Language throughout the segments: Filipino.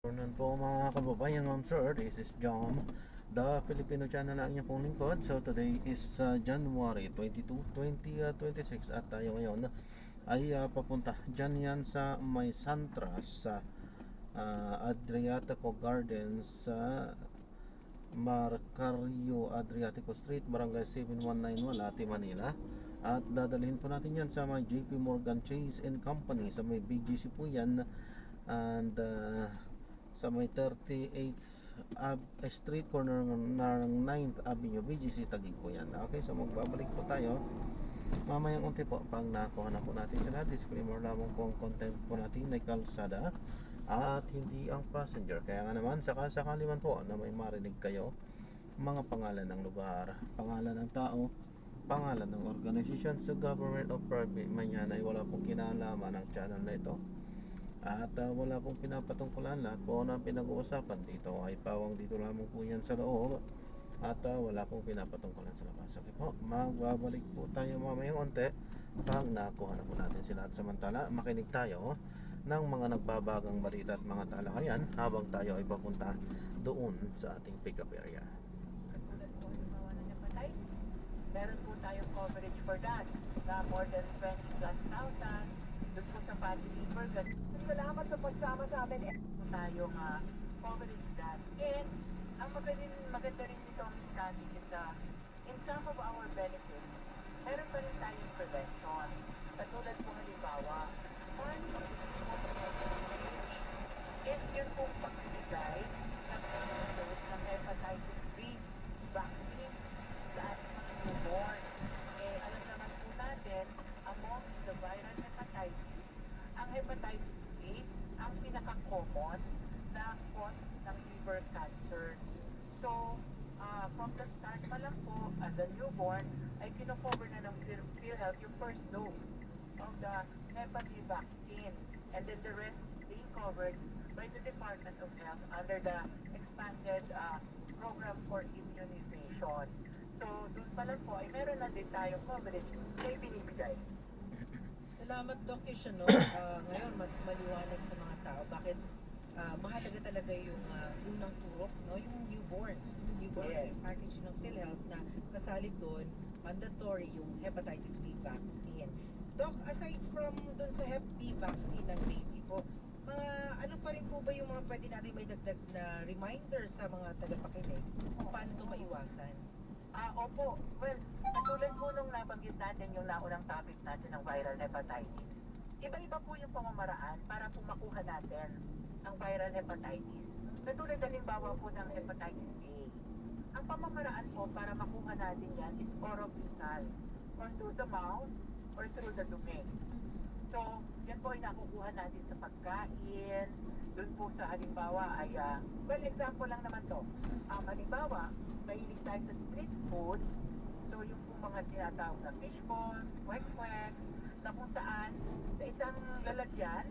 Morning po mga kababayan, ma'am sir. This is John, the Filipino channel ang inyong pong lingkod. So today is January 22, 2026 at tayo ngayon ay papunta dyan yan sa may Santras sa Adriatico Gardens sa Marcario Adriatico Street, Barangay 719 Malate, Manila. At dadalhin po natin yan sa may JP Morgan Chase and Company sa may BGC po yan. And sa may 38th Street corner ng 9th Avenue BGC Taguig po yan. Okay, so magbabalik po tayo mamayang unti po pag nakuha na po natin sila. Disclaimer lamang po ang content po natin ay kalsada at hindi ang passenger. Kaya nga naman sakasakali man po na may marinig kayo mga pangalan ng lugar, pangalan ng tao, pangalan ng organisasyon sa government of private man yan ay wala pong kinalaman ng channel na ito. At wala pong pinapatungkulan. Lahat po na pinag-uusapan dito ay pawang dito lamang po yan sa loob. At wala pong pinapatungkulan sa labas. Okay po, magbabalik po tayo mamayang unti pag nakuha na po natin sila. At samantala makinig tayo ng mga nagbabagang balita at mga talakayan habang tayo ay papunta doon sa ating pick-up area. Meron po tayong coverage for that na more than 20,000 doon po sa family burger. Salamat sa pagsama sa amin. Tayong coverage that. And ang maganda rin itong study is in some of our benefits, meron pa rin tayong prevention. Katulad po halimbawa, one of the is yun pong pagbibigay ng dose ng hepatitis B vaccine sa ating mga newborn. Alam naman po natin, among the viral hepatitis, ang hepatitis B ang pinaka-common na cause ng liver cancer. So, from the start pa lang po, as a newborn, ay kino-cover na ng PhilHealth yung first dose of the Hep B vaccine. And then the rest being covered by the Department of Health under the expanded program for immunization. So, doon pa lang po, ay meron na din tayong coverage na ibinibigay. Salamat, Doc Ish, no? Ngayon, mas maliwanag sa mga tao. Bakit mahalaga talaga yung unang turok, no? Yung newborn. Yes. Package ng PhilHealth na kasali doon, mandatory yung hepatitis B vaccine. Doc, aside from doon sa Hep B vaccine ng baby po, ano pa rin po ba yung mga pwede natin may dagdag na reminder sa mga tagapakinig kung paano ito maiwasan? Opo. Well, katulad po nung nabanggit natin yung naunang topic natin ng viral hepatitis. Iba-iba po yung pamamaraan para po makuha natin ang viral hepatitis. Katulad halimbawa po ng hepatitis A. Ang pamamaraan po para makuha natin yan is orophytal or through the mouth or through the dumi. So, yan po ay nakukuha natin sa pagkain. Doon po sa halimbawa ay, well, example lang naman to. Halimbawa, mahilig tayo sa street food. So, yung po mga tinatawag na fishball, kwek-kwek, na kung saan sa isang lalagyan,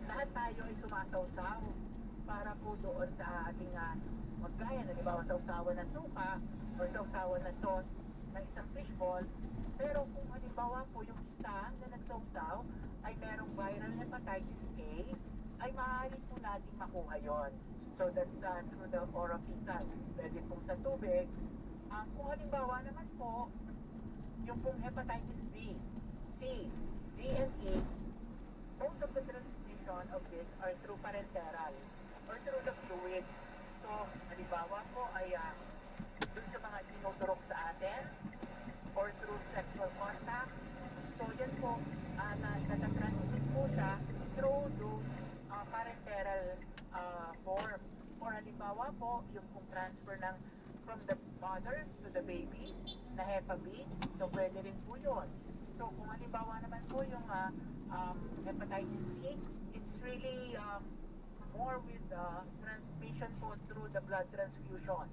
lahat tayo ay sumasawsaw para po doon sa ating magkain. Halimbawa, sausawan ng suka or sausawan ng sauce ng isang fishball. Pero kung halimbawa po yung isa na nagsawsaw ay merong viral hepatitis A, ay maaari po natin makuha yon. So that's through the orophytal. Pwede pong sa tubig. Kung halimbawa naman po, yung pong hepatitis B, C, D, and E, most of the transmission of this are through parenteral or through the fluid. So, halimbawa po ay dun sa mga tinuturok sa atin or through sexual contact. So, yan po, natatransmit po siya through those parenteral form. Or halimbawa po, yung kung transfer ng from the mother to the baby na Hep B, so pwede rin po yun. So, kung halimbawa naman po yung hepatitis C, it's really more with transmission po through the blood transfusion.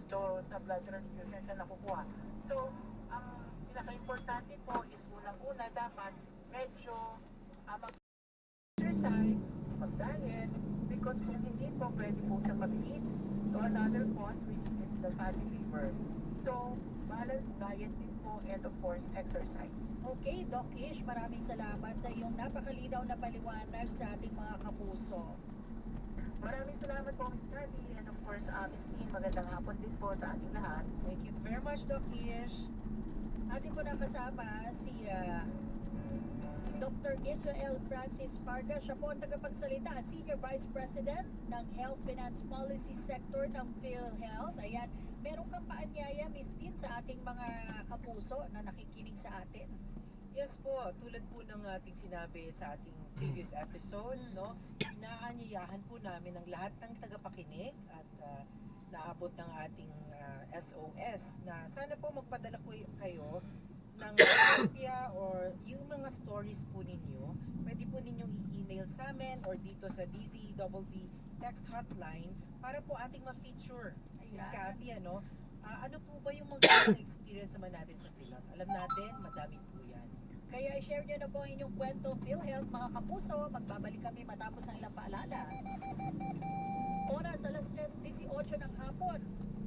So, sa blood transfusion siya nakukuha. So, ang pinaka-importante po is unang-una dapat medyo mag-exercise, mag-diet, because kung hindi po pwede po siya mag-eat to another cause which is the fatty liver. So, balanced diet din po and of course, exercise. Okay, Doc Ish, maraming salamat sa iyong napakalinaw na paliwanag sa ating mga kapuso. Maraming salamat po, Ms. Cathy. And of course, Ms. Dean, magandang hapon din po sa ating lahat. Thank you very much, Doc Ish. Atin po nakasama si Dr. Israel Francis Parga. Siya po ang tagapagsalita at Senior Vice President ng Health Finance Policy Sector ng PhilHealth. Ayan, meron kang paanyaya, Ms. Dean, sa ating mga kapuso na nakikinig sa atin. Yes po, tulad po ng ating sinabi sa ating previous episode, no? Inaanyayahan po namin ang lahat ng tagapakinig at naabot ng ating SOS na sana po magpadala po kayo ng idea or yung mga stories po ninyo. Pwede po ninyong i-email sa amin or dito sa DZWB text hotline para po ating ma-feature. Ms. Cathy, ano? Ano po ba yung magandang experience naman natin sa Philon? Alam natin, madami po yan. Kaya i-share nyo na po ang inyong kwento, PhilHealth, mga kapuso. Magbabalik kami matapos ng ilang paalala. Oras alas 3:18 ng hapon.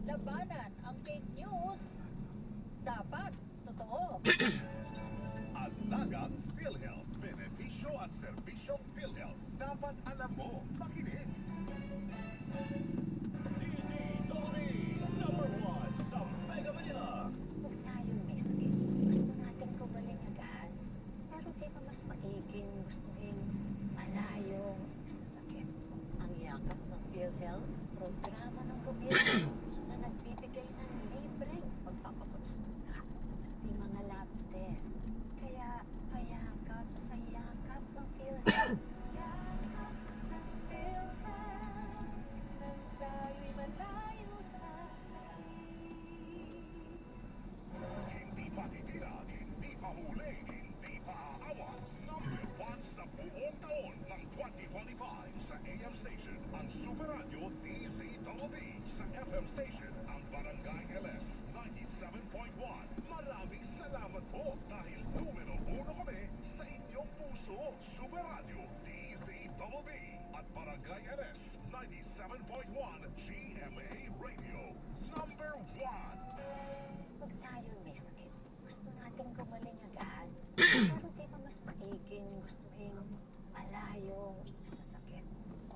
Labanan ang fake news. Dapat totoo. Alagang PhilHealth. Benepisyo at serbisyong PhilHealth. Dapat alam mo. Makinig. DZWB number 1 sa Mega Manila. Huwag tayong miskin. Gusto natin kumaling agad. Pero di ba mas maiging gustuhin malayong sakit? Ang yakap ng PhilHealth, programa ng gobyerno na nagbibigay ng libreng pagpapakonsulta sa mga lab test. Kaya payakap sa yakap ng PhilHealth. Yakap ng PhilHealth nang tayo'y malayo sa Hindi pa titira, hindi pa huli, hindi pa aawas. Number 1 sa buong taon ng 2025 sa AM station ang Super Radio DZWB. Sa FM station ang Barangay LS 97.1. Maraming salamat po dahil numero 1 kami sa inyong puso. Super Radio DZWB at Barangay LS 97.1 GMA Radio. Number 1. Huwag tayong miskin. Gusto natin gumaling agad. Pero di ba mas maiging gustuhin malayong sa sakit?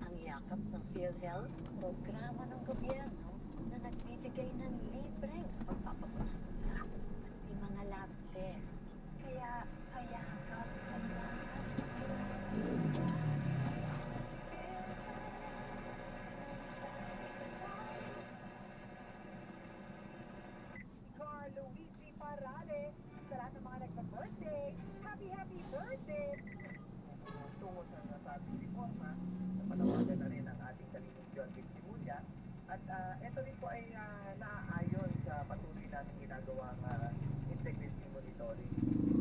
Ang yakap ng PhilHealth, programa ng gobyerno na nagbibigay ng libreng pagpapakonsulta sa mga lab test. Kaya payakap sa yakap ng PhilHealth. Carluigi Parale, sa lahat ng mga nagpa-birthday, happy birthday! Tungo sa nasabing reforma, napanawagan na rin ang ating kalinig John Vic Simulya. At ito rin po ay naaayon sa patuloy natin ginagawang integrity monitoring.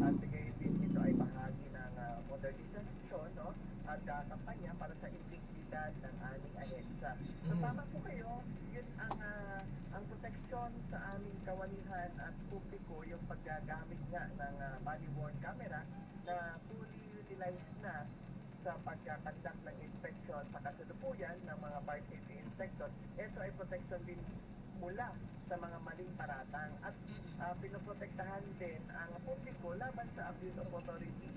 At gayon din ito ay bahagi ng modernization, no? At kampanya para sa integridad ng aming ahensya. So tama po kayo, yun ang proteksyon sa aming kawanihan at publiko, yung paggagamit nga ng body-worn camera na fully utilized na sa pagkakandak ng inspection sa kasalukuyan ng mga fire safety inspector. Ito ay protection din mula sa mga maling paratang at pinoprotektahan din ang publiko laban sa abuse of authority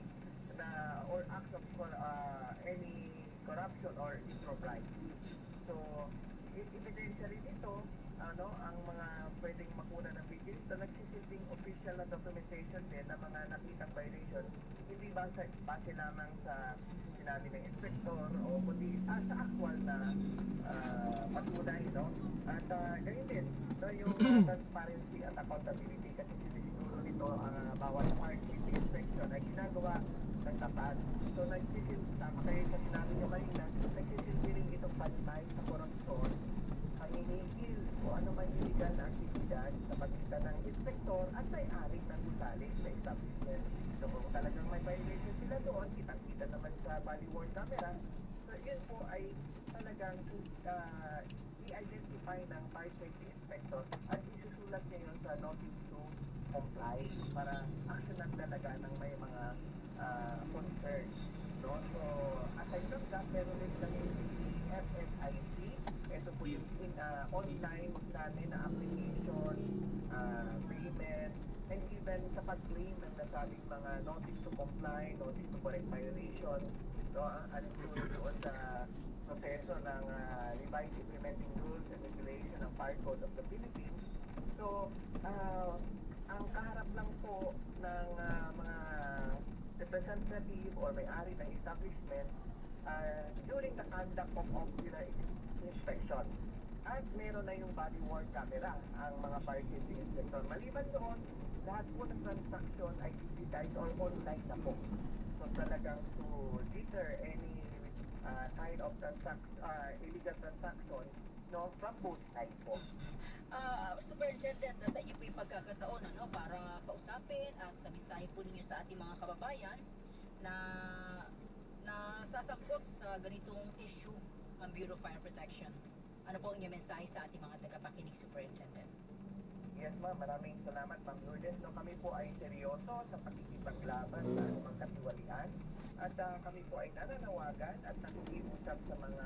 na or acts of any corruption or impropriety. So, ebidensya rin ito, ang mga pwedeng makuna ng video ito, nagsisilbing official na documentation din ng mga nakitang violation, hindi base lamang sa sinabi ng inspector o kundi sa actual na patunay, no? At ganyan din, yung transparency at accountability kasi sinisiguro nito ang bawat fire safety inspection ay ginagawa ng tapat. So tama kayo sa sinabi nyo kanina, nagsisilbi rin itong pantay sa korupsyon, ang hinihil o ano man illegal na aktibidad sa pagitan ng inspector at may-ari ng gusali sa establishment. So kung talagang may violation sila doon, kitang-kita naman sa body-worn camera. So yun po ay talagang i-identify ng fire safety inspector at isusulat niya yun sa notice to comply para actionan talaga ng may mga concerns. No? So aside from that, meron din lang yung FSIC. Ito po yung online namin na application, payment, and even sa pag-claim ng nasabing mga notice to comply, notice to correct violation, no? Ano po doon sa proseso ng revised implementing rules and regulation ng Fire Code of the Philippines. So, ang kaharap lang po ng mga representative or may-ari ng establishment during the conduct of ocular inspection. At meron na yung body worn camera ang mga fire safety inspector. Maliban doon, lahat po ng transaction ay digitized or online na po. So talagang to deter any kind of illegal transaction, no, from both sides po. Superintendent, sa iyo po yung pagkakataon para kausapin at sabihin po ninyo sa ating mga kababayan na sasangkot sa ganitong issue ang Bureau of Fire Protection. Ano po ang inyong mensahe sa ating mga tagapakinig, Superintendent? Yes ma'am, maraming salamat ma'am Lourdes. No, kami po ay seryoso sa pakikipaglaban sa anumang katiwalian at kami po ay nananawagan at nakikiusap sa mga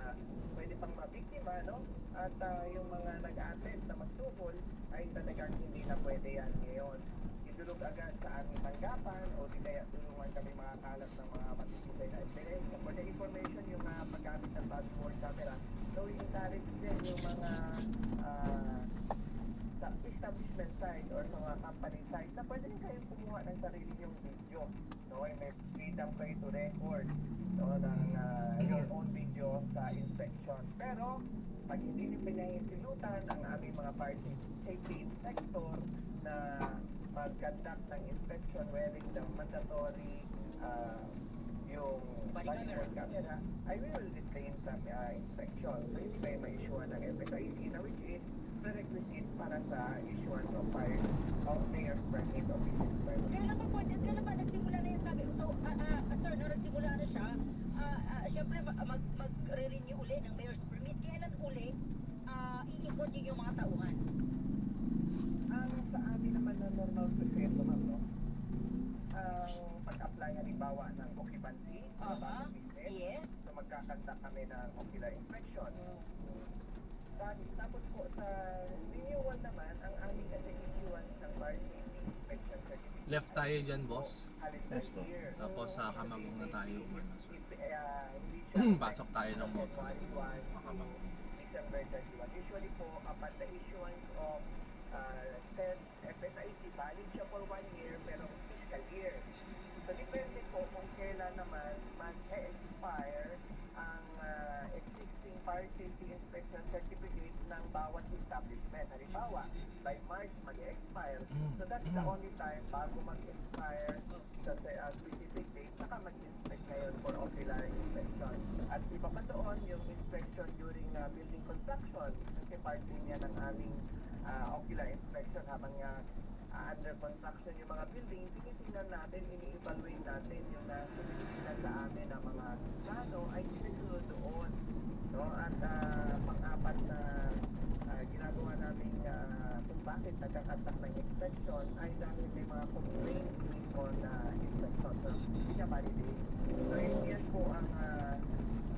pwede pang mabiktima, no? At yung mga nag-attend na magsuhol ay talagang hindi na pwede yan ngayon. Idulog agad sa aming tanggapan o di kaya tulungan kami makakalat ng mga matitibay na evidence. So, for the information, yung paggamit ng body worn camera, so i-encourage din yung mga sa establishment side or sa mga company side na pwede rin kayong kumuha ng sarili yung video. No? May freedom kayo to record, no, ng your own video sa inspection. Pero, pag hindi nyo pinahintulutan ang aming mga fire safety inspector na mag-conduct ng inspection wearing the mandatory yung body worn camera, I will detain sa inspection. So, hindi kayo ma-issue ng FFIC na which is prerequisite para sa issuance of fire of mayor's permit of business permit. Kailan ba nagsimula na yan sabi? So, sir, nagsimula na siya. Siyempre, mag-re-renew uli ng mayor's permit. Kailan uli iikot yun yung mga tauhan? Ang sa amin naman na normal proseso, ma'am, no? Ang pag-apply halimbawa ng occupancy sa bagong business, Yes. so magkakanta kami ng ocular inspection. Tapos po sa renewal naman, ang aming kasi issuance ng fire safety inspection certificate. Left tayo dyan, boss. Calendar Yes po. year. Tapos sa Kamagong na tayo umano, sir. Hindi siya Pasok tayo ng moto. 1 Makamagong. December 31. Usually po, upon the issuance of said FSIC, valid siya for 1 year, pero fiscal year. So, depende po kung kailan naman mag-expire ang existing fire safety inspection certificate ng bawat establishment. Halimbawa, by March mag-expire. So, that's the only time bago mag-expire sa specific date, saka mag-inspect ngayon for ocular inspection. At iba pa doon, yung inspection during building construction, kasi part din yan ng aming ocular inspection habang under construction yung mga building, tinitingnan natin, ini-evaluate natin yung sinisignan sa amin ng mga plano ay sinisunod doon. No? At pang-apat na ginagawa namin kung bakit nagkakantak ng inspection ay dahil may mga complaints on inspection. So, pinabalidate. So, yan po ang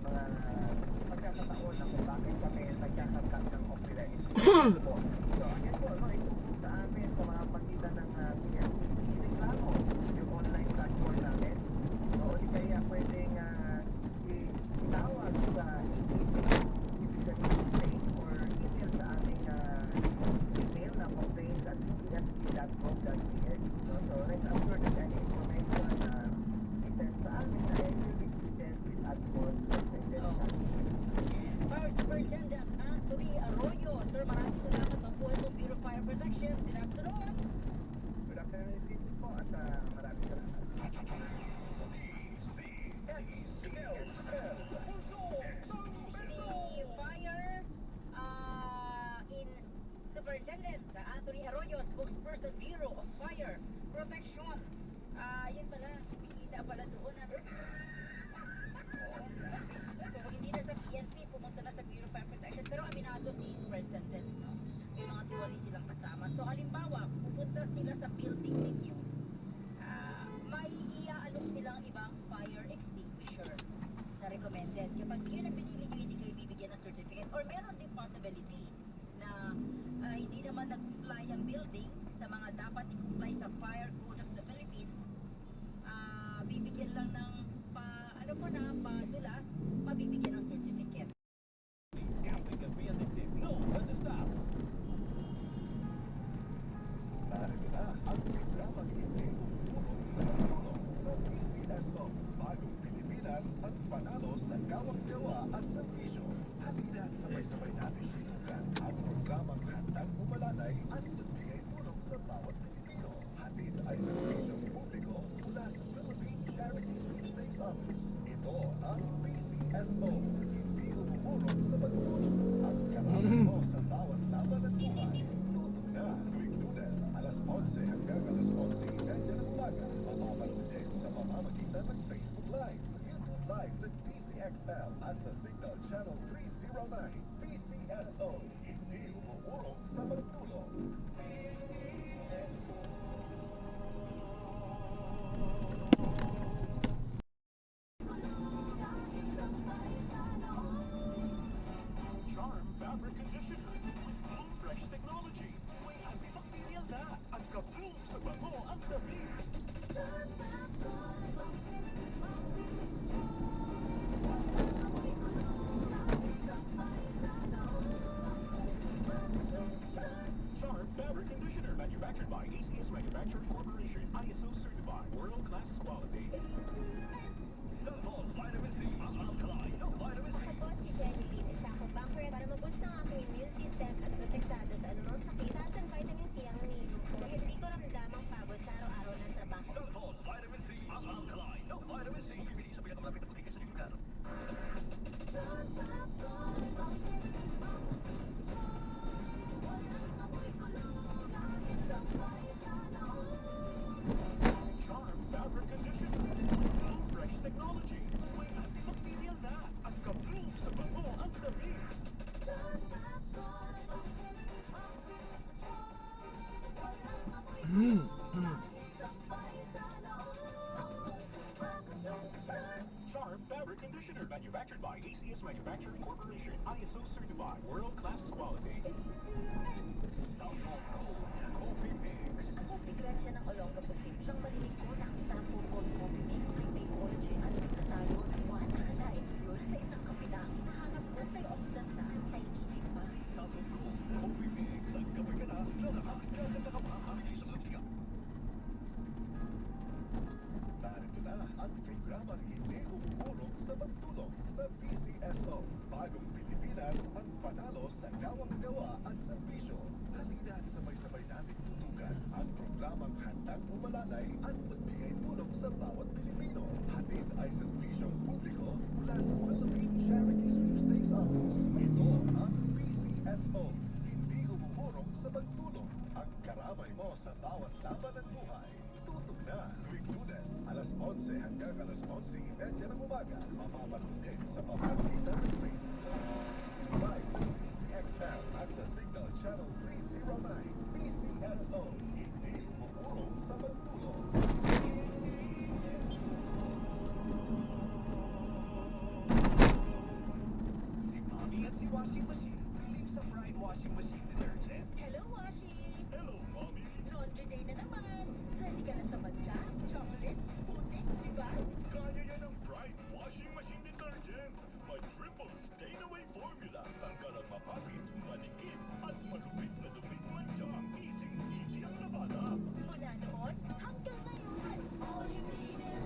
mga pagkakataon na kung bakit kami nagkakantak ng ocular inspection po. So, yan po, no? Ito po sa amin sa mga pagitan ng reklamo, yung online platform namin. So, di kaya pwedeng itawag sa complaint or email sa aming email na complaints@csp.gov.ph. So, rest assured that any information na i-send sa amin na ay will be treated with utmost confidentiality. Superintendent Anthony Arroyo. Sir, maraming salamat po po itong Bureau of Fire Protection. Good afternoon. Good afternoon, Steve po, at maraming salamat. Si Fire in Superintendent Anthony Arroyo, spokesperson Bureau of Fire Protection. Yun pala, pinita pala doon. So, hindi na sa PNP, pumunta na sa Bureau of Fire Protection. Pero aminado si Superintendent, no? May mga tiwali silang kasama. So, halimbawa, pupunta sila sa building ninyo, may iaalok silang ibang fire extinguisher na recommended. Kapag yun ang pinili nyo, hindi kayo bibigyan ng certificate. Or meron din possibility na hindi naman nag-comply ang building sa mga dapat i-comply sa Fire Code of the Philippines, bibigyan lang ng padula, mabibigyan ng certificate. PCSO, hindi umuurong sa pagtulong. Charm Fabric Conditioner with Bloom Fresh Technology. May antibacterial na at ka-bloom sa bango ang dami. Charm Fabric Conditioner, manufactured by ACS Manufacturing Corporation, ISO certified, world-class quality. Sulfol Vitamin C, ang alkaline ng Vitamin C. Ako si Jenny Lynn, isa akong banker para maboost ang aking immune system at protektado sa anumang sakit. Taas ang vitamin C ang iniinom ko. Kaya hindi ko ramdam ang pagod sa araw-araw ng trabaho. Sulfol Vitamin C, ang alkaline ng Vitamin C. Bibili sa pinakamalapit na butika sa lugar. Charm Fabric Conditioner with Bloom Fresh Technology. May antibacterial na at ka-bloom sa bango ang dami. Charm Fabric Conditioner, manufactured by ACS Manufacturing Corporation, ISO certified, world-class quality. Sulfol Gold, Coffee Mix. Coffee grad siya ng Olonga Pusit. Siyang marinig ko na ang sample cold coffee mix ay may origin at nagtatayo ng 100 fuel sa isang kape na ang hinahanap antioxidant na anti-aging pa. Sulfol Gold, Coffee Mix. Nagkabay ka na, nakakaganda ka pa, hamili sa mga butika. Narito na ang programang hindi umulong sa pagtulong sa PCSO. Bagong Pilipinas ang panalo sa gawang-gawa at serbisyo. Halina sabay-sabay natin tutukan ang programang handang umalalay at magbigay tulong sa bawat Pilipino. Hatid ay serbisyong publiko mula sa Philippine Charity Sweepstakes Office. Ito ang PCSO. Hindi umurong sa pagtulong. Ang karamay mo sa bawat laban ng buhay. Tutok na tuwing Lunes, alas 11 hanggang alas 11:30 ng umaga. Mapapanood din sa pamamagitan ng Facebook. Live sa PCXL at sa Signal Channel 309. PCSO. Hindi umurong sa pagtulong. Si Mami at si Washing Machine. Believe sa Pride Washing Machine Detergent. Hello, Washi! Hello, Mommy. Laundry day na naman. Ready ka na sa matcha, chocolate, putik, diba? Kaya yan ang Pride Washing Machine Detergent. May triple stain-away formula. Tanggal ang mapapit, manikip, at malupit na dupit mancha. Easy ang labada. Mula noon hanggang ngayon. All you need is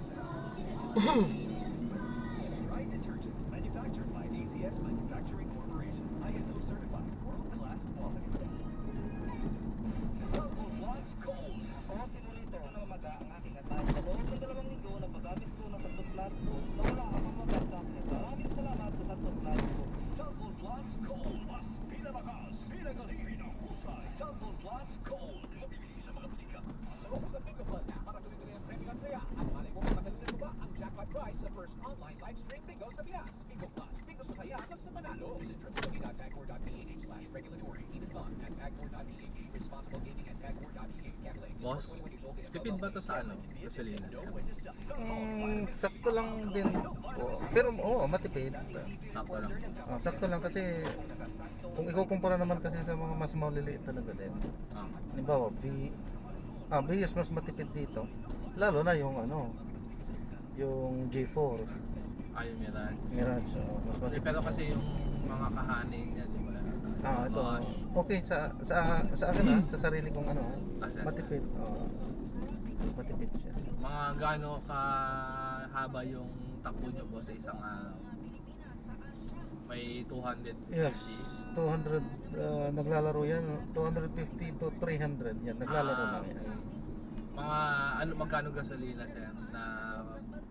Pride Detergent, manufactured by ACS Manufacturing Corporation. ISO certified, world-class quality. Sulfol Plus Gold. Oo, sinulito na umaga ang aking atay. Sa loob ng 2 linggo na paggamit ko ng Santos Plus Gold, nawala ang mamagat sa akin. Maraming salamat sa Santos Plus Gold. Sulfol Plus Gold. Mas pinalakas, pinagalihin ang husay. Sulfol Plus Gold. Mabibili sa mga butika. Laro sa Bingo Plus para tuloy-tuloy ang premium at saya. At malay mo kung matalunan mo ba ang jackpot prize sa first online live stream bingo sa Pias. Bingo Plus, bingo sa saya hanggang sa manalo. Visit www.tagboard.ph/regulatory. Even fun at tagboard.ph. Responsible gaming at tagboard.ph. Gambling. Boss, tipid ba to sa ano? Gasolina siya? Sakto lang din po. Pero oo, matipid. Sakto lang. Sakto lang kasi kung ikukumpara naman kasi sa mga mas maliliit talaga din. Tama. Halimbawa, Vios mas matipid dito. Lalo na yung yung G4, Ayaw Mirage. Mirage, mas Eh, matipid. pero kasi yung mga kahaning niya, di ba? Ito. Bosch. Okay sa akin sa sarili kong Kasi matipid. Matipid siya. mga gaano kahaba yung takbo nyo po sa isang araw? May 250? Yes, 200 naglalaro yan, 250 to 300 yan, naglalaro lang yan. Mga ano, magkano gasolina sir na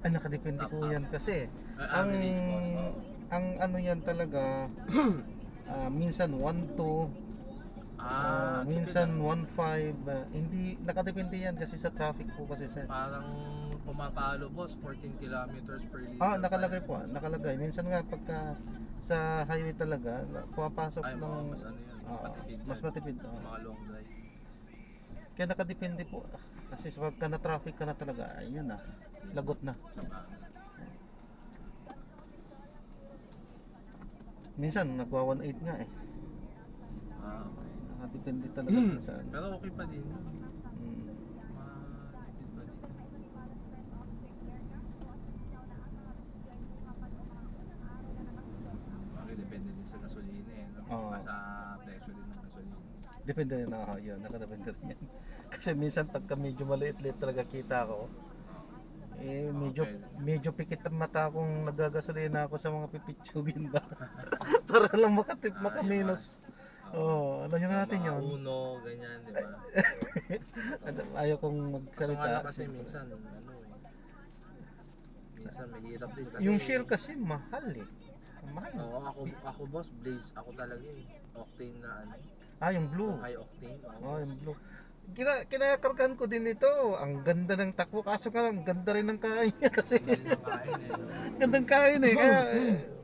Ay, nakadepende po yan kasi average boss? Oh. ang ano yan talaga minsan 1.2 minsan 1.5 hindi nakadepende yan kasi sa traffic po kasi sir. Parang pumapalo boss, 14 kilometers per liter. Nakalagay po, nakalagay. Minsan nga pagka sa highway talaga, pumapasok Ay, ng mas ano yun, mas ah, matipid mas yan. matipid. Yung mga long drive. Kaya nakadepende po. Kasi pagka na traffic ka na talaga, ayun na, lagot na. Sa bagay. Minsan nagwa 1.8 nga eh. Okay. Nakadepende talaga minsan. Pero okay pa din yun. Mm. Matipid pa din. Okay, depende din sa gasolina eh. No? Oo. Sa presyo din ng gasolina. Depende rin ako, yun, nakadepende rin yan. Kasi minsan pagka medyo maliit-liit talaga kita ko, eh medyo pikit ang mata kung nagagasolina ako sa mga pipitsugin ba. Para lang makatip, makaminos. Oo, alam nyo na natin Mga yun. Uno, ganyan, di ba? Ayaw kong Kaso nga magsalita. lang kasi minsan, ano eh. Minsan mahirap din kasi. Yung Shell kasi mahal eh. Mahal. Oo, ako boss, Blaze, ako talaga eh. Octane na ano. Yung blue. High octane. Oh, yung blue. Kinakargan ko din ito. Ang ganda ng takbo. Kaso nga lang, ganda rin ng kain niya kasi. Hindi rin makain eh. No? Gandang kain eh. Kaya,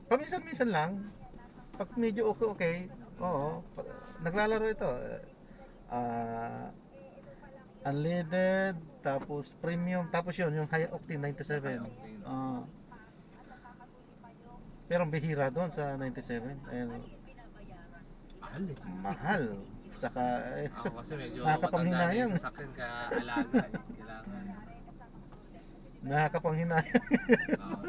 paminsan-minsan lang. Pag medyo okay, oo. Naglalaro ito. Unleaded, tapos premium, tapos yun, yung high octane 97. High octane. Pero ang bihira doon sa 97. Ayun, Mahal eh. mahal. Saka, Ako kasi medyo nakakapanghinayang. matanda na yung sasakyan kaya alaga eh. Kailangan. Nakakapanghinayang. Oo.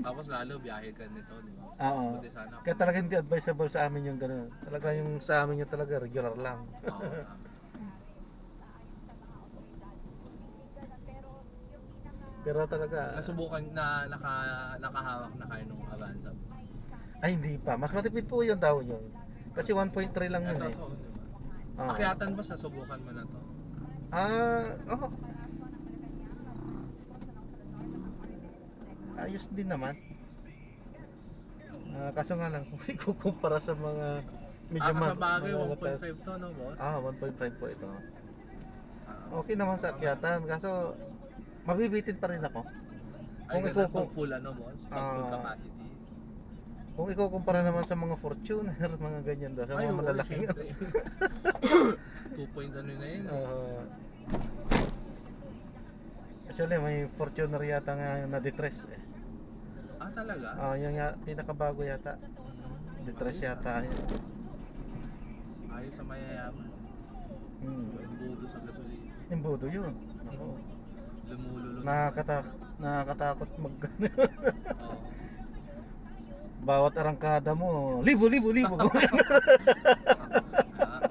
Tapos lalo biyahe ka nito, di ba? Oo. Buti sana Kaya talaga hindi advisable sa amin yung gano'n. Talaga yung sa amin yung talaga regular lang. Oo, tama. Pero talaga, Nasubukan na nakahawak na kayo nung Avanza. ay hindi pa. Mas matipid po yun daw yun. Kasi 1.3 lang yun Ito eh. to, di ba? Oo. Akyatan boss, nasubukan mo na to. Oo. Ayos din naman. Kaso nga lang, kung ikukumpara sa mga medyo Sa bagay, mga 1.5 to, no boss? 1.5 po ito. Ah. Okay naman sa akyatan. Kaso, mabibitin pa rin ako. Ay, Kung ganun ikuku- pag full ano boss? Pag full Ah. capacity. Kung ikukumpara naman sa mga Fortuner, mga ganyan daw, sa Ay, mga oo, malalaking. syempre. 2 point ano na yun eh. Actually, may Fortuner yata nga na-detress eh. Ah, talaga? Yung pinakabago yata. Detress Ayos, yata yun. Ayos sa mayayaman. Hmm. Embudo sa gasolina. Imbudo yun. Ako. Lumululun. Nakakatakot mag Oo. bawat arangkada mo, libo. Kung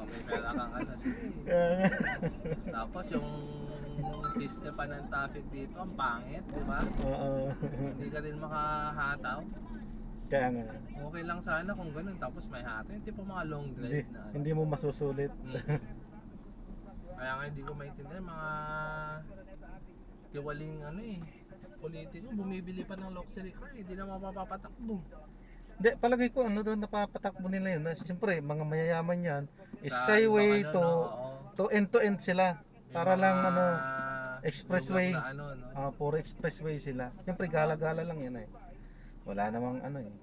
may pera kang ano, sige. Tapos yung system pa ng traffic dito, ang pangit, di ba? Oo. Hindi ka din makahataw. Kaya nga, Okay lang sana kung ganun, tapos may hataw. Yung tipo mga long hindi, drive na ano. hindi mo masusulit. Kaya nga hindi ko maintindihan mga tiwaling ano eh, politiko, bumibili pa ng luxury car, hindi na mapapatakbo. Hindi, palagay ko ano doon napapatakbo nila yun. Siyempre, mga mayayaman yan, Sa skyway ibang ano, to no, oo. to end sila. Yung Para lang mga ano, expressway. lugar na ano, no? Puro expressway sila. Siyempre, gala-gala lang yan eh. Wala namang ano eh.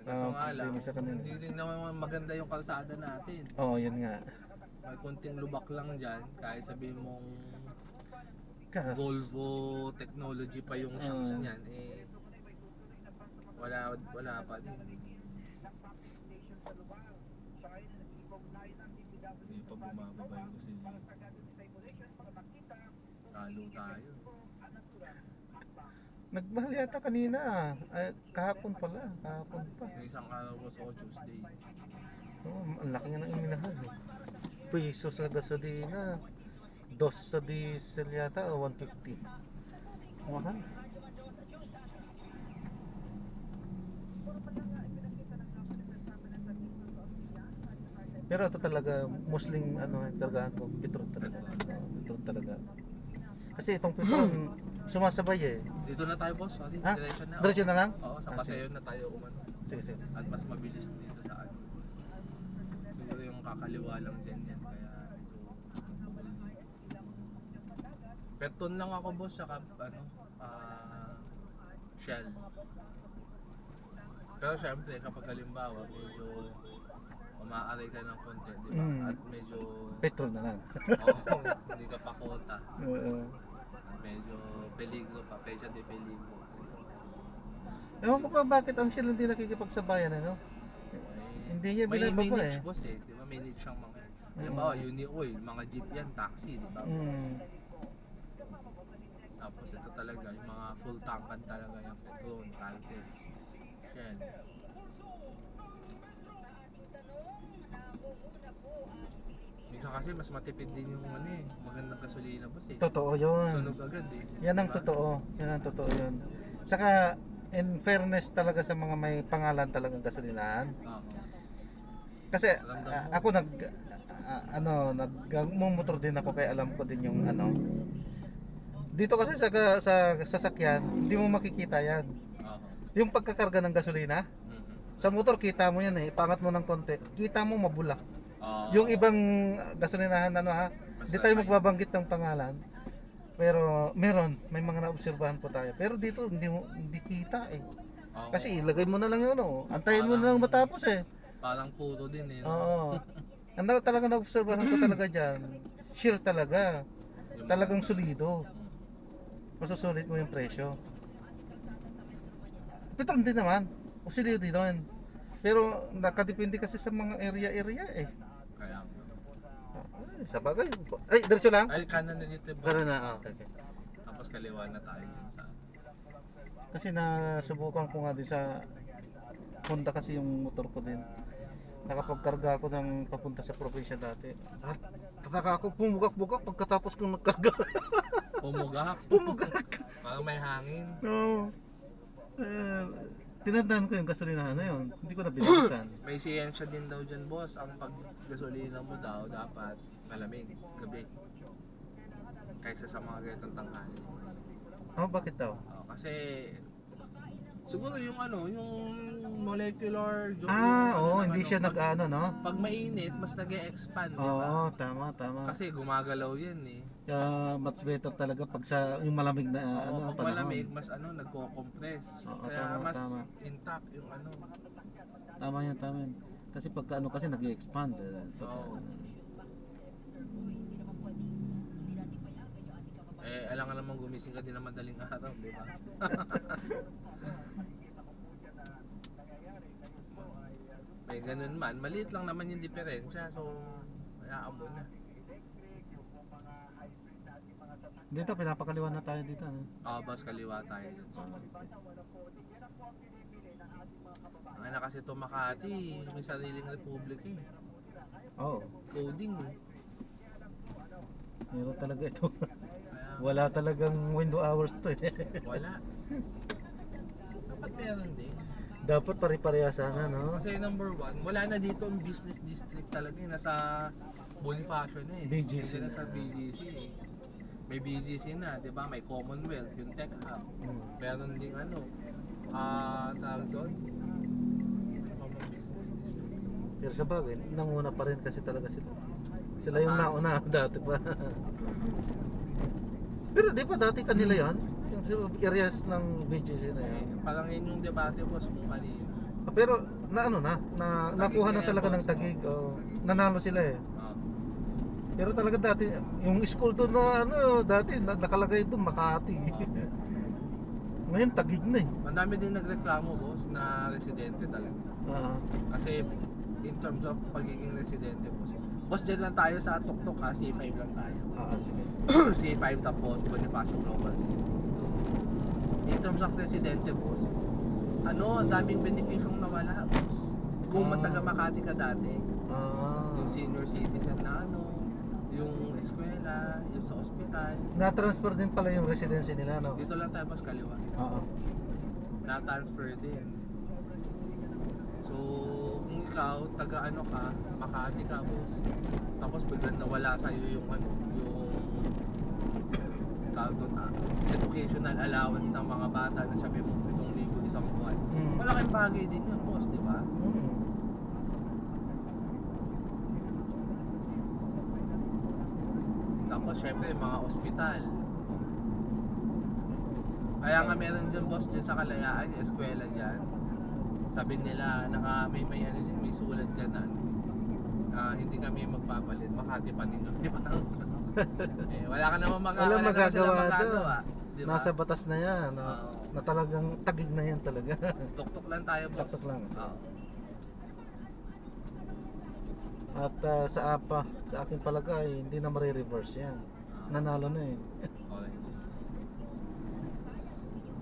Kaso nga lang, problema sa kanila. hindi din naman maganda yung kalsada natin. Oo, yun nga. May konting lubak lang dyan, kahit sabihin mong Kas, Volvo technology pa yung shocks Ah. niyan, eh wala pa din. Hindi pa bumababa yung gasolina. Talo tayo. nagmahal yata kanina. Ay, kahapon pala. Kahapon pa. Yung isang araw was o Tuesday. Ang laki nga ng iminahal eh. Piso sa gasolina. 2 sa diesel yata o 150. Mahal. Pero ito talaga Muslim ano kargaan ko, Petron talaga. Petron talaga. Kasi itong Petron sumasabay eh. Dito na tayo boss, sorry. Ha? Diretso na. Diretso na lang? Oo, sa Ah, Paseo na tayo umano. Sige, sige. At mas mabilis dito sa ano. Siguro yung kakaliwa lang dyan yan, kaya medyo mabukol dito. Peton lang ako boss, saka ano, Shell. Pero syempre, kapag halimbawa, medyo umaaray ka ng konti, di ba? Mm. At medyo, Petrol na lang. oo, hindi ka pa kota. Oo. Medyo peligro pa, pecha de peligro. Ewan ko pa bakit ang Shell hindi nakikipagsabayan, ano? Hindi niya May binababa niche eh. boss eh, di ba? May niche siyang mga, halimbawa, Uni-Oil, mga jeep yan, taxi, di ba? Mm. Tapos ito talaga, yung mga full tankan talaga yung Petron, Caltex, Shell. Minsan kasi mas matipid din yung ano eh, magandang gasolina boss eh. Totoo yun. Sunog agad eh. Yan ang Diba? totoo. Yan ang totoo yun. Saka, in fairness talaga sa mga may pangalan talagang gasolinahan. Oo. Kasi Ramdam mo. ako nagmumotor din ako kaya alam ko din yung ano. Dito kasi sa sasakyan, hindi mo makikita yan. Oo. Yung pagkakarga ng gasolina, Mhm. sa motor kita mo yan eh, ipangat mo ng konti, kita mo mabulak. Oo. Yung ibang gasolinahan ano ha, Mas hindi tayo refine. magbabanggit ng pangalan. Pero may mga naobserbahan po tayo. Pero dito hindi kita eh. Oo. Kasi ilagay mo na lang yun ano, antayin mo na lang matapos eh. Parang puro din eh. no? Oo. Ang talaga naobserbahan ko talaga diyan. Shell talaga. Yung- Talagang solido. Mm. Masusulit mo yung presyo. Petron din naman. O solido din doon. Pero nakadepende kasi sa mga area eh. Kaya. Ay, sa bagay. Ay, diretso lang. Ay, kanan na dito boss. Pero na, okay. Tapos kaliwa na tayo dun sa. Kasi nasubukan ko nga din sa Honda kasi yung motor ko din. Nakapagkarga ako ng papunta sa probinsya dati. Tataka ako, pumugak-bugak pagkatapos kong nagkarga. Pumugak. Pumugak. Parang may hangin. No. Tinandaan ko yung gasolinahan na yun. Hindi ko na binalikan. May siyensya din daw dyan boss. Ang paggasolina mo daw dapat malamig gabi. Kaysa sa mga ganitong tanghali. Oh, bakit daw? Kasi siguro yung ano, yung molecular Oo, ng hindi ano, siya pag- nag-ano, no? Pag mainit, mas nag-e-expand, di ba? Oo, tama. Kasi gumagalaw yan eh. Much better talaga pag sa yung malamig na Oo, pag panahon. malamig, mas ano, nagko-compress. Oo, Kaya tama, mas tama. intact yung ano. Tama yun. Kasi pagka ano kasi nag-expand. Oo. Alam ka naman gumising ka din ng madaling araw, di ba? May ganun man, maliit lang naman yung diferensya, so hayaan mo na. Dito, pinapakaliwan na tayo dito. Ano? Bas kaliwa tayo dun. Ang na kasi ito Makati, may sariling republic eh. Oo, Coding eh. meron talaga ito. Kaya, Wala talagang window hours to eh. wala. Dapat meron din. Dapat pare-pareha sana, no? Kasi number one, wala na dito ang business district talaga eh. Nasa Bonifacio na eh. BGC Hindi na na. sa BGC eh. May BGC na, di ba? May Commonwealth, yung Tech Hub. Meron ding ano, tawag doon? Ano pa bang business district? Pero sa bagay, nanguna pa rin kasi talaga sila. Sila yung nauna dati pa. Pero di ba dati kanila yan? Yung areas ng BGC na yan. Parang yun yung debate boss kung kanino. Pero nakuha na Tagig talaga na ng yan, tagig. Nanalo sila eh. Ah. Pero talaga dati, yung school doon na dati nakalagay doon Makati. Ngayon tagig na eh. Ang dami din nagreklamo boss na residente talaga. Kasi in terms of pagiging residente boss. Boss, dyan lang tayo sa Tuktok ha, C5 lang tayo. Sige. C5 tapos Bonifacio Global City. In terms of residente boss, ang daming benepisyong nawala boss. Kung taga Makati ka dati, yung senior citizen na yung eskwela, yung sa ospital. Na-transfer din pala yung residency nila, no? Dito lang tayo boss kaliwa. Oo. Na-transfer din. So, kung ikaw, taga ka, Makati ka boss, tapos biglang nawala sa'yo yung tawag doon educational allowance ng mga bata na sabi mo 7,000 isang buwan. Malaking bagay din yun boss, di ba? Tapos syempre mga ospital. Kaya nga meron dyan boss dyan sa Kalayaan, yung eskwela dyan. Sabi nila, may ano dyan, may sulat dyan na ano, hindi kami magpapalit, Makati pa din kami. Eh, wala ka naman Walang wala naman silang magagawa magagawa. Di ba? Nasa batas na yan. Oo. Na talagang tagig na yan talaga. Tuktok lang tayo, boss. Tuktok lang. Oo. At sa aking palagay, hindi na marireverse yan. Nanalo na eh. Okay.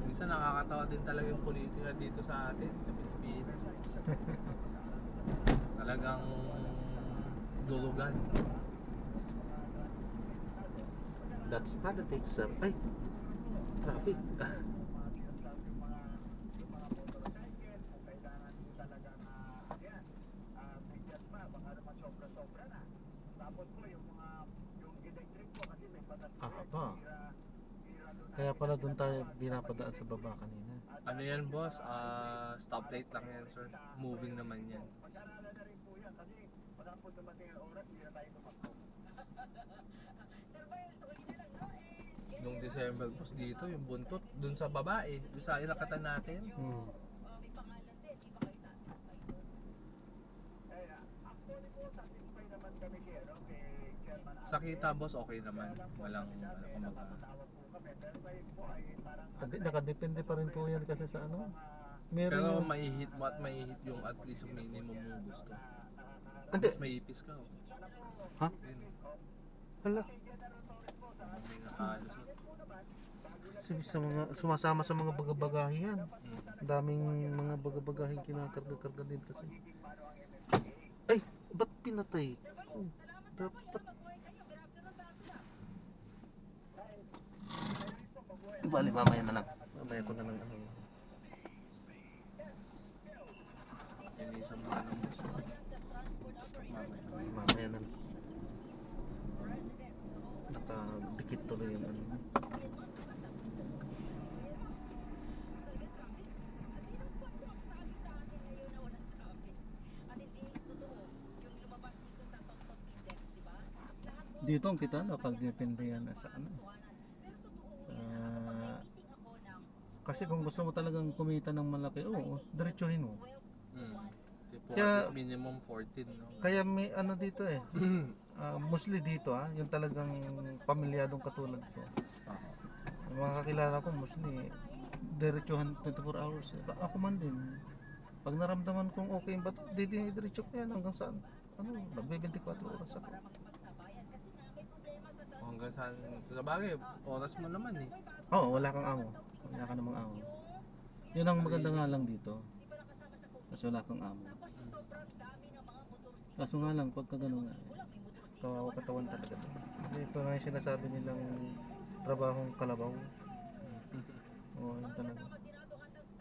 Minsan nakakatawa din talaga yung politika dito sa atin, sa Pilipinas. Talagang dulugan. That's politics, sir. Ay! Traffic. Pa. Kaya pala doon tayo binapadaan sa baba kanina. Ano yan, boss? Stoplight lang yan, sir. Moving naman yan. Nung December, boss, dito yung buntot dun sa baba eh. Dun sa inakatan natin. Sa kita, boss, okay naman. Walang kumbaga. Nakadepende pa rin po yan kasi sa ano. Meron Pero yung... maihit mo at maihit yung at least yung minimum mong gusto. Hindi. Mas maipis ka. Oh. Ha? Yun. Hala. May nakalusot. Sa mga, sumasama sa mga bagabagahe yan. Mm. Daming mga bagabagaheng kinakarga-karga din kasi. Ay! Ba't pinatay? Oh, dapat... Bali, mamaya na lang. Mamaya ko na lang ano. Inisan mo na ng boss. Mamaya na lang. Nakadikit tuloy yung ano. Dito ang kita napagdepende yan sa ano. Kasi kung gusto mo talagang kumita ng malaki, diretsuhin mo. Tipo, Kaya- at least minimum 14, no? Kaya may ano dito eh. Mostly dito yung talagang pamilyadong katulad ko. Yung mga kakilala ko mostly diretsuhan 24 hours. Ako man din. Pag naramdaman kong okay ba, diretso ko yan hanggang saan. Ano, nagbe-24 oras ako. Hanggang saan, sa bagay, oras mo naman eh. Oo, wala kang amo. Wala ka namang amo. Yun ang maganda nga lang dito. Kasi wala kang amo. Kaso nga lang, pagka gano'n nga, kawawa katawan talaga to. Ito nga yung sinasabi nilang trabahong kalabaw. Oo, yun talaga.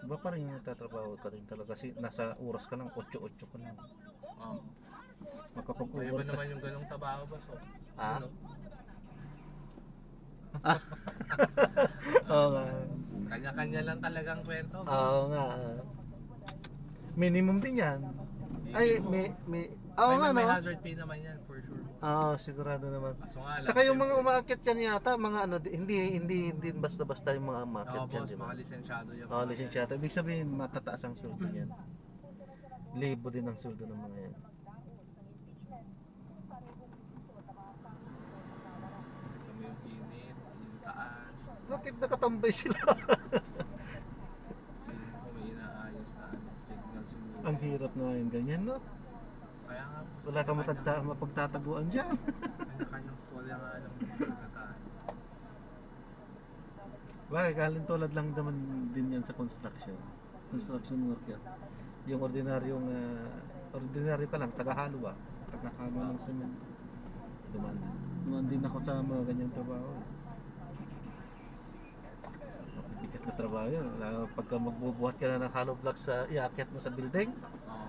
Iba pa rin yung nagtatrabaho ka rin talaga kasi nasa oras ka lang, 8-8 ka lang. Oo. Makapag-over Iba ka. naman yung ganong trabaho, boss. Oh. Ah? Ano? Oo nga. Kanya-kanya lang talagang kwento. Oo nga. Minimum din yan. Ay, may oo nga may no. hazard pay naman yan, for sure. Oo, sigurado naman. Kaso nga lang, Saka yung mga syempre, umaakyat yan yata, mga ano, hindi basta-basta yung mga umaakyat Oo, yan, boss, di ba? mga lisensyado yung Oo, lisensyado. Ibig sabihin, matataas ang sweldo yan. Libo din ang sweldo ng mga yan. Alam mo yung init, yung taas, Bakit nakatambay sila? may inaayos na signal siguro. Ang hirap na yung ganyan, no? Kaya nga, boss, Wala kang mapagtataguan dyan. Kanya-kanyang story nga alam mo talaga tayo. Bakit? Tulad lang naman din yan sa construction. Construction worker. Yung ordinaryo ka lang, tagahalo ba? Tagahalo ng semento. Dumaan din ako sa mga ganyang trabaho. Mabibigat na trabaho yun. Pagka magbubuhat ka na ng hollow block sa iakyat mo sa building, Oo.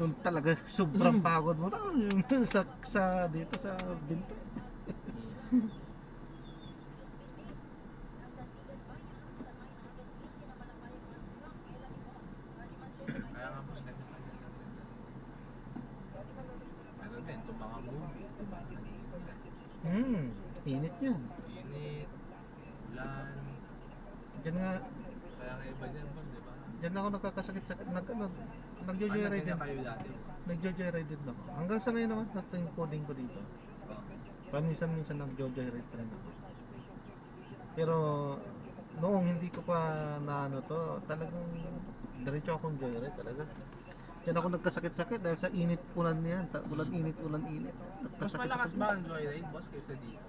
doon talaga sobrang pagod mo na yung dito sa binti. Kaya nga, boss, kanya-kanya lang yun. Pero din, itong mga movie, diba? Init yan. Init, ulan, Diyan nga, kaya nga iba dyan, boss, diba? Diyan ako nagkakasakit-sakit, Ano nagjo-joyride din. kayo dati? Nagjo-joyride din ako. Hanggang sa ngayon naman, nasa yung coding ko dito. Oh. Paminsan-minsan nagjo-joyride pa rin ako. Pero noong hindi ko pa na ano to, talagang diretso akong joyride talaga. Diyan ako nagkasakit-sakit dahil sa init ulan niyan, ulan-init, ulan-init. Mas malakas ba ang joyride, boss, kaysa dito?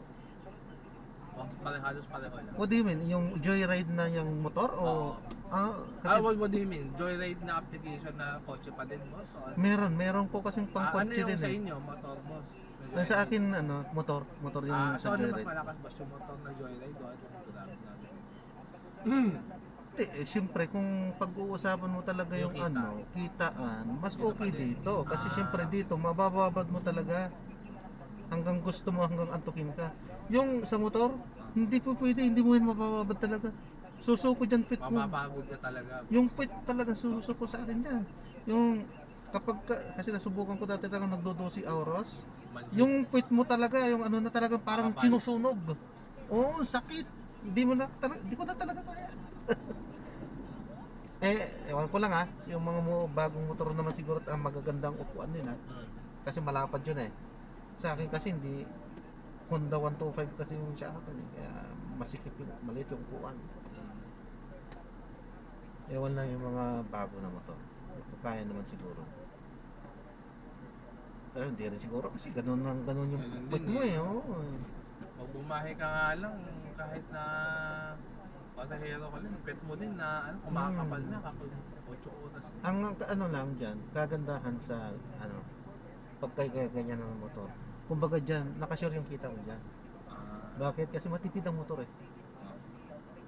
O, halos pareho lang. What do you mean? Yung joyride na yung motor o Oo. kasi What do you mean? Joyride na application na kotse pa din, boss? O, ano? meron po kasing pang Ano kotse yung din sa eh. inyo, motor, boss? na Sa joyride? akin ano, motor yung So sa ano mas joyride. malakas, boss, yung motor na joyride o itong grab na ganito? Hindi, siyempre kung pag-uusapan mo talaga yung Yung kita. ano, kitaan, mas Dito okay pa din. dito. Kasi Ah. siyempre dito, mabababad mo talaga. Hanggang gusto mo, hanggang antukin ka. Yung sa motor, hindi po pwede, hindi mo yun mabababad talaga. Susuko dyan pit mo. Mapapagod ka talaga. Yung pit talaga susuko sa akin dyan. Yung kasi nasubukan ko dati talaga nagdo-12 hours. Yung pit mo talaga, yung ano na talaga parang Makapal. sinusunog. Oo, sakit. Hindi ko na talaga kaya. Ewan ko lang ha, yung mga bagong motor naman siguro ang magagandang upuan nila. Kasi malapad yun eh. Sa akin kasi hindi Honda 125 kasi yung siya akin eh. Kaya masikip yung maliit yung upuan. Ewan lang yung mga bago na motor. Kaya naman siguro. Pero hindi rin siguro kasi ganun yung Ganun pit din mo eh. eh. Oo. Pag bumahe ka nga lang, kahit na pasahero ka lang, pet mo din na ano, kumakapal na kapag 8 oras. Ang ano lang dyan, kagandahan sa ano, pagka ganyan ng motor. Kumbaga dyan, nakasure yung kita mo dyan. Ah, Bakit? Kasi matipid ang motor eh.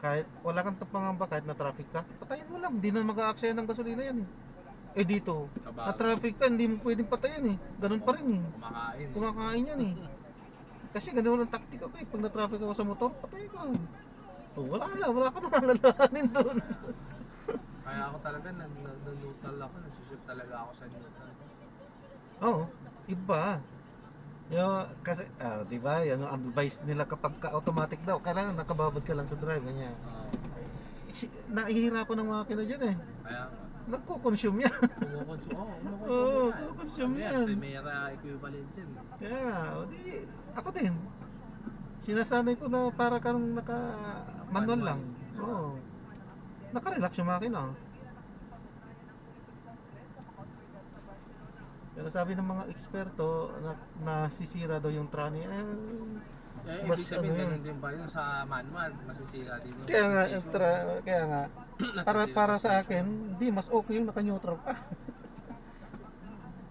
Kahit wala kang pangamba, kahit na traffic ka, patayin mo lang. Hindi na mag-aaksaya ng gasolina yan eh. Eh dito, sa na bagay, traffic ka, hindi mo pwedeng patayin eh. Ganun pa rin eh. kumakain. Kumakain yan eh. Kasi ganun ang taktika ko eh. Pag na-traffic ako sa motor, patay ka. Oh, wala ka na alalahanin doon. Kaya ako talaga, nag-neutral ako, nag-shift talaga ako sa neutral. Oo, iba. Kasi, di ba, yan ang advice nila kapag ka-automatic daw, kailangan nakababad ka lang sa drive, ganyan. Nahihirapan ng makina dyan eh. Kaya nga, Nagko-consume yan. kumukonsume, Oo, kumukonsume yan. Primera equivalent yan. Kaya nga, ako din. Sinasanay ko na para kang naka-manual lang. Oo. Naka-relax yung makina. Pero sabi ng mga eksperto, nasisira daw yung tranny. Mas Ibig sabihin, ano yun. ganun din ba yun sa manual, masisira din yung Kaya nga, transition. kaya nga, para sa akin, hindi, mas okay yung naka-neutral ka.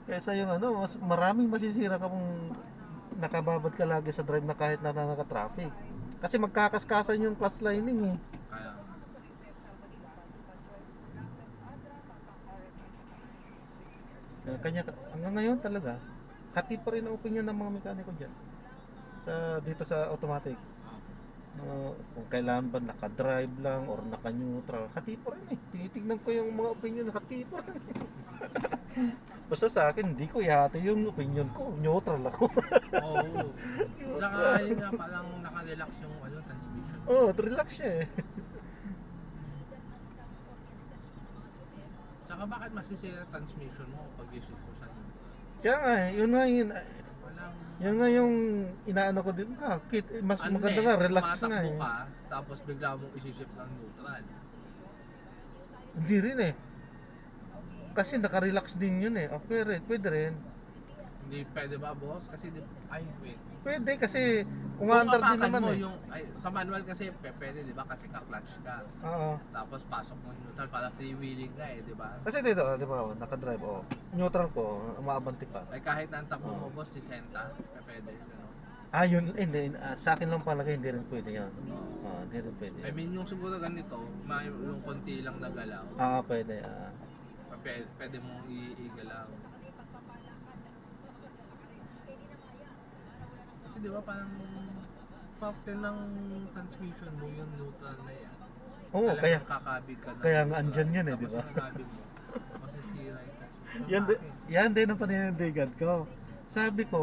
Kaysa yung ano, mas maraming masisira ka kung nakababad ka lagi sa drive na kahit na naka-traffic. Kasi magkakaskasan yung clutch lining eh. Kaya nga. Hanggang ngayon talaga, hati pa rin ang opinion ng mga mekaniko dyan. Dito sa automatic. Kung kailangan ba naka-drive lang or naka-neutral, hati pa rin eh. Tinitignan ko yung mga opinion, hati pa rin eh. Basta sa akin, hindi ko ihati yung opinion ko. Neutral ako. Oo. Saka yun nga, parang naka-relax yung transmission. Oo, relax siya eh. Saka bakit masisira transmission mo pag i-shift mo sa neutral? Kaya nga eh, Walang... yun nga yung inaano ko din. Mas maganda nga, relax nga tumatakbo eh. ka, tapos bigla mong isi-shift ng neutral. Hindi rin eh. Kasi naka-relax din yun eh. Pwede rin. Hindi pwede ba, boss? Kasi wait. Pwede kasi Kung umaandar din apakan naman mo eh. sa manual kasi pwede, di ba? Kasi ka-clutch ka. Oo. Tapos pasok mo neutral para freewheeling ka di ba? Kasi dito, di ba, naka-drive, neutral ko, umaabanti pa. Ay kahit na ang takbo mo, Oo. boss, 60, pwede. Ano? Yun, hindi, sa akin lang palagay, hindi rin pwede yan. Oo. Hindi rin pwede. I mean, yung siguro ganito, yung konti lang na galaw, Pwede. pwede mong igalaw. Kasi di ba parang parte ng transmission mo yung neutral na yan. Oo, Talagang kakabig ka na. kaya nga neutral. andyan yun eh, di Tapos ba? yung nakabig mo, masisira yung transmission. Yan, yan din ang paninindigan ko. Sabi ko,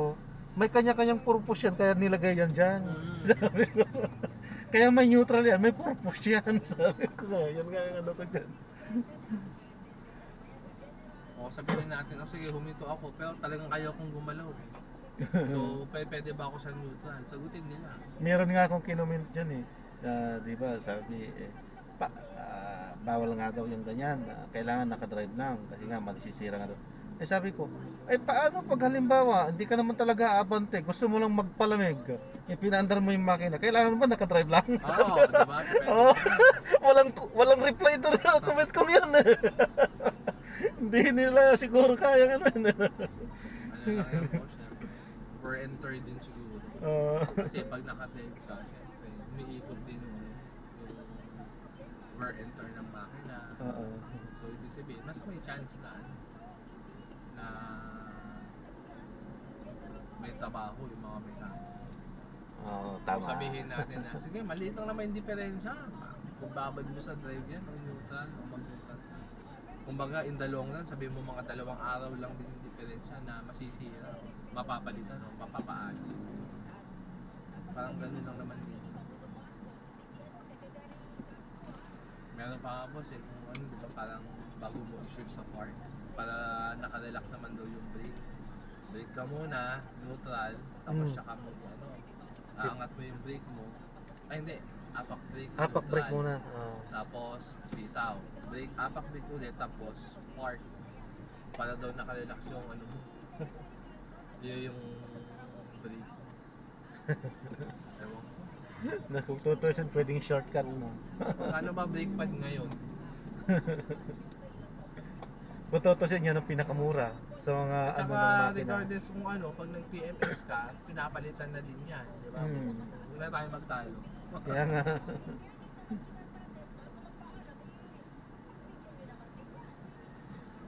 may kanya-kanyang purpose yan, kaya nilagay yan dyan. Sabi ko, kaya may neutral yan, may purpose yan. Sabi ko, yan nga yung ano ko dyan. O sabihin natin, sige huminto ako, pero talagang ayaw kong gumalaw eh. So, pwede ba ako sa neutral? Sagutin nila. Meron nga akong kinomment dyan eh. Di ba, sabi bawal nga daw yung ganyan. Kailangan nakadrive lang kasi nga masisira nga daw. Eh sabi ko, paano pag halimbawa, hindi ka naman talaga aabante, gusto mo lang magpalamig, pinaandar mo yung makina, kailangan ba nakadrive lang? Oo, di ba? Oo. walang reply doon sa comment ko yun. Hindi nila siguro kaya ano. Ano lang yan po, syempre. We're entered din siguro. Kasi pag nakadrive ka, syempre, umiikot din yung wear and tear ng makina. So, ibig sabihin, mas may chance na may trabaho yung mga mekaniko. Tama. So, sabihin natin na, sige, maliit lang naman yung diferensya. Kung babad mo sa drive yan, o neutral, o mag-neutral. Kumbaga, in the long run, sabihin mo mga 2 araw lang din yung diferensya na masisira, o mapapalitan, o mapapaali. Parang ganun lang naman din. Meron pa nga boss eh, kung ano, di ba, parang bago mo i-shift sa park, para nakarelax naman daw yung brake. Brake ka muna, neutral, tapos saka mo aangat mo yung brake mo. Ay hindi, apak brake, Apak neutral. brake muna. Tapos bitaw. Brake, apak brake ulit, tapos park. Para daw nakarelax yung ano mo. Yun yung brake. Ewan ko. Kung 2,000 pwedeng shortcut mo. Ano ba brake pad ngayon? Kung 2,000 yan ang pinakamura sa mga At ano ng saka makina. regardless kung ano, pag nag-PMS ka, pinapalitan na din yan, di ba? Huwag na tayo magtalo. Kaya nga.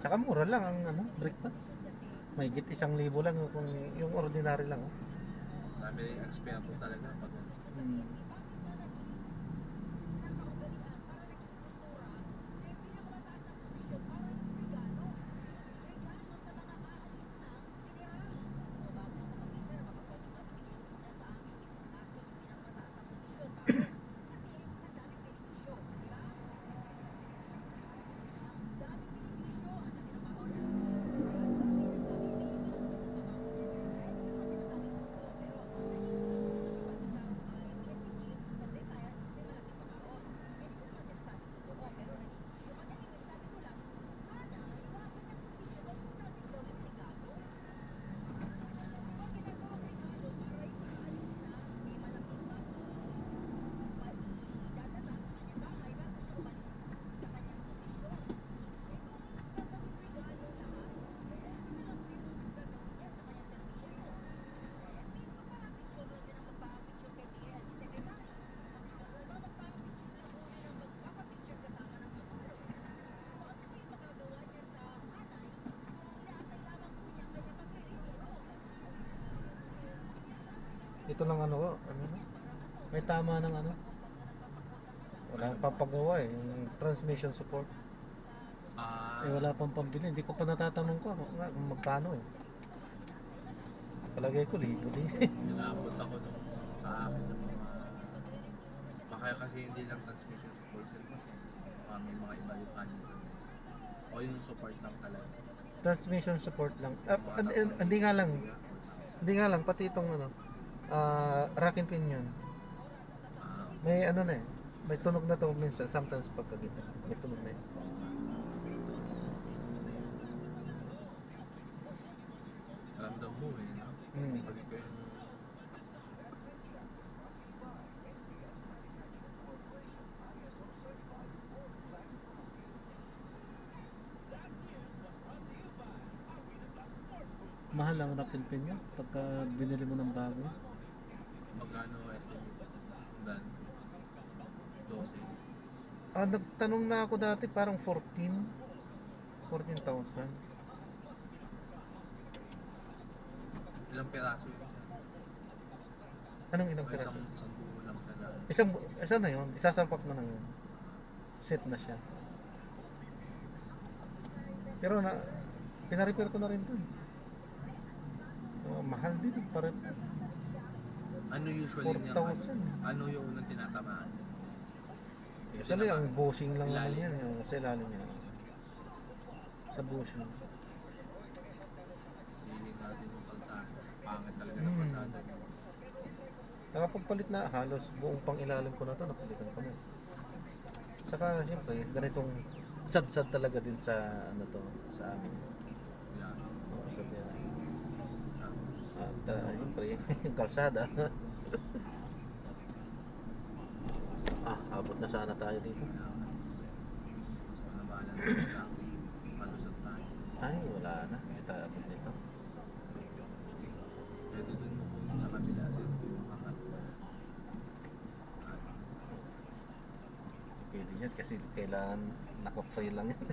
Saka mura lang ang ano, brake pad. Mahigit 1,000 lang kung yung ordinary lang. Dami rin expert po talaga pag ito lang ano na? May tama ng ano? Wala pang papagawa eh, yung transmission support. Wala pang pambili, hindi ko pa natatanong ko kung magkano eh. Palagay ko libo din. Inabot ako nung sa akin ng mga baka kasi hindi lang transmission support yun kasi may mga iba-iba nito. O yung support lang talaga. Transmission support lang. Hindi nga lang pati itong ano, rack and pinion. May ano na eh. May tunog na to minsan, sometimes pagkagita. May tunog na eh. Ramdam mo eh, no? Pag ito yung Mahal ang rack and pinion pagka binili mo ng bago. magkano estimate? Dan 12. Nagtanong na ako dati parang 14,000. Ilang peraso yun siya? Anong ilang O peraso? isang buo lang sa lahat. Isa na yun, isasampak na lang yun. Set na siya. Pero pina-repair ko na rin to. Mahal din pa-repair. Ano usually niya? 4,000. Ano yung unang tinatamaan? Usually ang bushing lang naman Ilalim. yan, yung sa ilalim niya. Sa bushing. Siling natin yung kalsada. Pangit talaga ng Hmm. kalsada. Nakapagpalit na halos buong pang ilalim ko na to, napalitan ko na. Saka siyempre, ganitong sad-sad talaga din sa ano to, sa amin. Yan. Sa biyahe. Yan. At siyempre, yung kalsada. Abot na sana tayo dito. Kaya nga. Mas manabalan sa dati. Malusot tayo. Ay, wala na. Hindi tayo abot dito. Pwede dun mo kunin sa kabila. Sino yung makakatawa. Pwede yan kasi kailangan naka-free lang yan.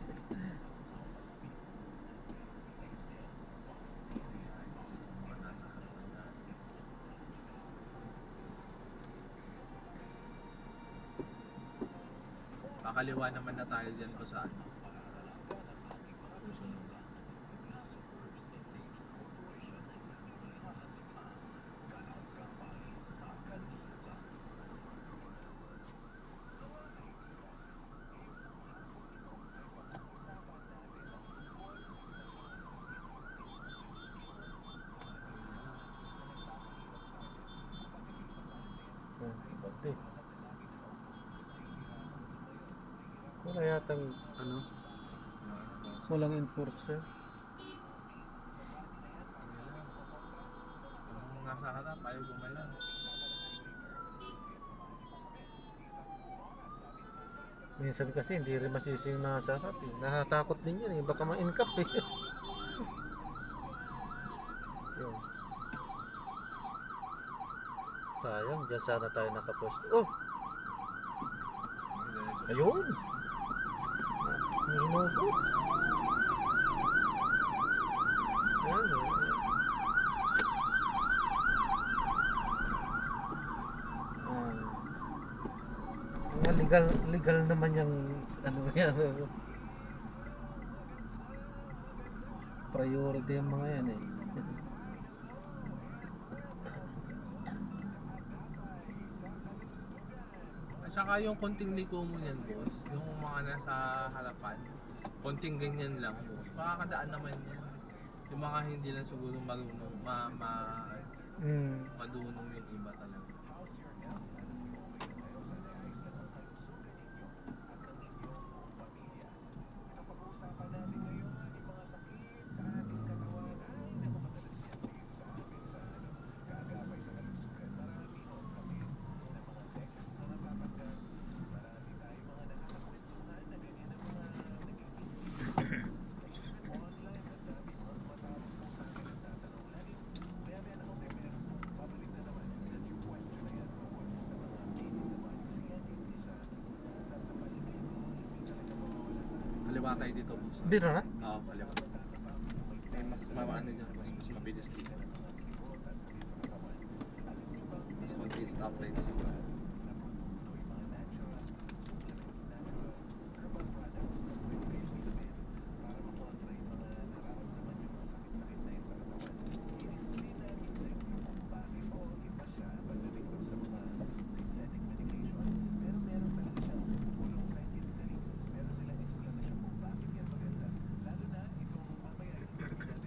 Pakaliwa naman na tayo dyan po sa ano. Susunod. Bati. Wala yatang ano, walang enforcer. Kung nasa harap, ayaw gumalan. Minsan kasi hindi rin masisi yung nasa harap eh. Natatakot din yan eh. Baka ma-incap eh. Yun. Sayang, dyan sana tayo nakapwesto. Oh! Ayun! Hinugot! Ayan oh. Mga legal naman yung ano yan. Priority yung mga yan eh. At saka yung konting liko mo niyan, boss, yung mga nasa harapan, konting ganyan lang, boss, makakadaan naman yan. Yung mga hindi lang siguro marunong, madunong yung iba talaga. Kaliwa tayo dito, boss. Dito na? Oo, kaliwa. Eh, mas maano dyan, boss. Mas mabilis dito. Mas konti stoplight sa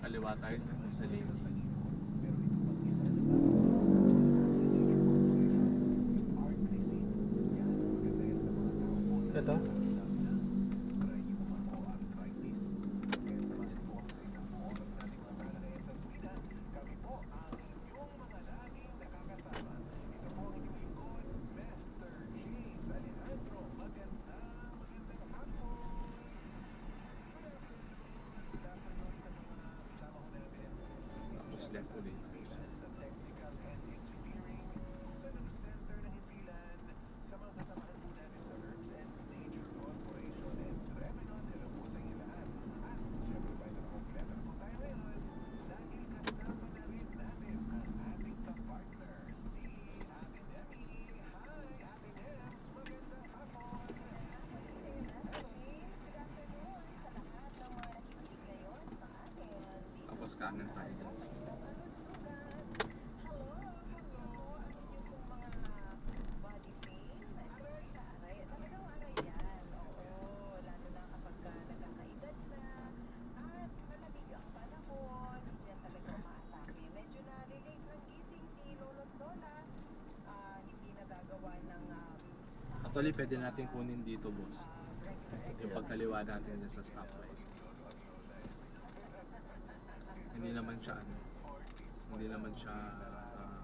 kaliwa tayo sa lane. Ito? Tapos left ulit. Tapos kanan tayo dyan. Actually, pwede natin kunin dito, boss. Yung pagkaliwa natin dyan sa stoplight. Hindi naman siya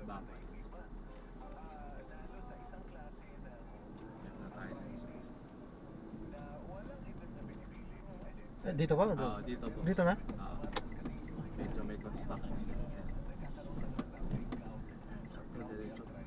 bawal. Yan na tayo na isa. Dito ba? Dito, boss. Dito na? Medyo may construction din siya. Sakto, diretso, boss.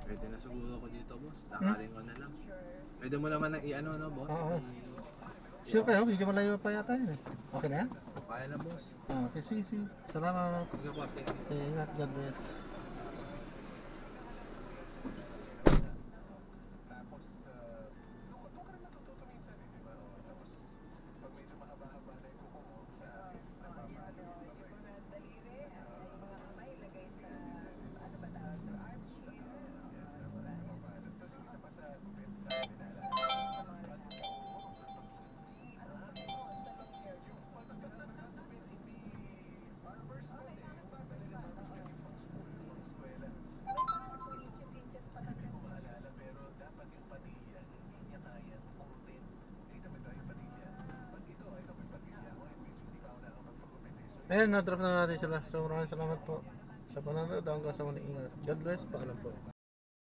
Pwede na siguro ako dito, boss. Lakarin ko na lang. Pwede mo naman i-ano, no, boss? Oo. Sure kayo, medyo malayo pa yata yun eh. Okay na yan? Kaya na, boss. Okay, sige. Salamat. Sige, boss. Thank you. Okay, ingat. God bless. Ayan, na-drop na natin sila. So maraming salamat po sa panonood. Hanggang sa muli, ingat. God bless. Paalam po.